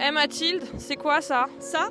Eh Mathilde, c'est quoi ça? Ça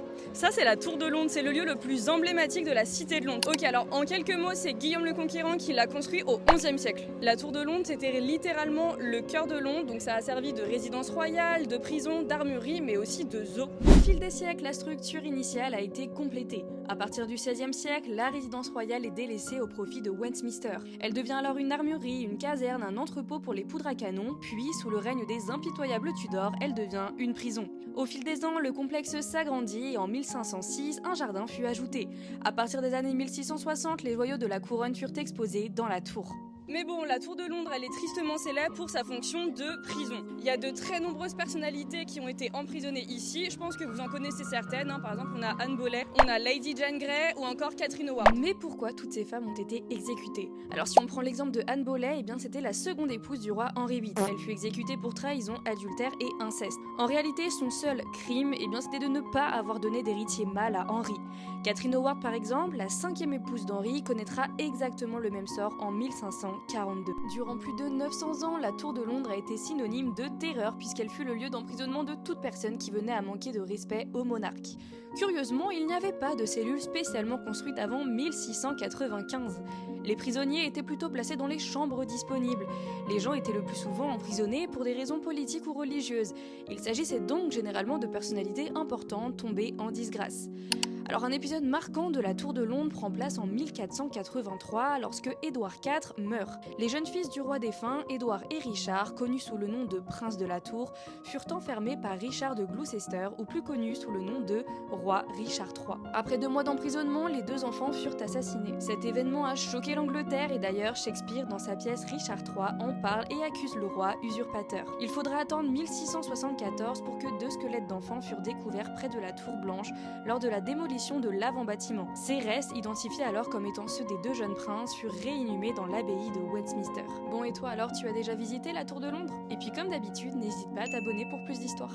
c'est la Tour de Londres, c'est le lieu le plus emblématique de la cité de Londres. Ok, alors en quelques mots, c'est Guillaume le Conquérant qui l'a construit au XIe siècle. La Tour de Londres, c'était littéralement le cœur de Londres, donc ça a servi de résidence royale, de prison, d'armurerie, mais aussi de zoo. Au fil des siècles, la structure initiale a été complétée. À partir du XVIe siècle, la résidence royale est délaissée au profit de Westminster. Elle devient alors une armurerie, une caserne, un entrepôt pour les poudres à canon, puis, sous le règne des impitoyables Tudors, elle devient une prison. Au fil des ans, le complexe s'agrandit et en 1506, un jardin fut ajouté. À partir des années 1660, les joyaux de la couronne furent exposés dans la tour. Mais bon, la Tour de Londres, elle est tristement célèbre pour sa fonction de prison. Il y a de très nombreuses personnalités qui ont été emprisonnées ici. Je pense que vous en connaissez certaines. Par exemple, on a Anne Boleyn, on a Lady Jane Grey ou encore Catherine Howard. Mais pourquoi toutes ces femmes ont été exécutées? Alors si on prend l'exemple de Anne Boleyn, eh bien c'était la seconde épouse du roi Henri VIII. Elle fut exécutée pour trahison, adultère et inceste. En réalité, son seul crime, eh bien c'était de ne pas avoir donné d'héritier mâle à Henri. Catherine Howard, par exemple, la cinquième épouse d'Henri, connaîtra exactement le même sort en 1542. Durant plus de 900 ans, la Tour de Londres a été synonyme de terreur puisqu'elle fut le lieu d'emprisonnement de toute personne qui venait à manquer de respect au monarque. Curieusement, il n'y avait pas de cellules spécialement construites avant 1695. Les prisonniers étaient plutôt placés dans les chambres disponibles. Les gens étaient le plus souvent emprisonnés pour des raisons politiques ou religieuses. Il s'agissait donc généralement de personnalités importantes tombées en disgrâce. Alors un épisode marquant de la Tour de Londres prend place en 1483 lorsque Édouard IV meurt. Les jeunes fils du roi défunt, Édouard et Richard, connus sous le nom de Princes de la Tour, furent enfermés par Richard de Gloucester, ou plus connu sous le nom de Roi Richard III. Après 2 mois d'emprisonnement, les 2 enfants furent assassinés. Cet événement a choqué l'Angleterre et d'ailleurs Shakespeare dans sa pièce Richard III en parle et accuse le roi usurpateur. Il faudra attendre 1674 pour que 2 squelettes d'enfants furent découverts près de la Tour Blanche lors de la démolition de l'avant-bâtiment. Ces restes, identifiés alors comme étant ceux des 2 jeunes princes, furent réinhumés dans l'abbaye de Westminster. Bon, et toi alors, tu as déjà visité la Tour de Londres? Et puis comme d'habitude, n'hésite pas à t'abonner pour plus d'histoires.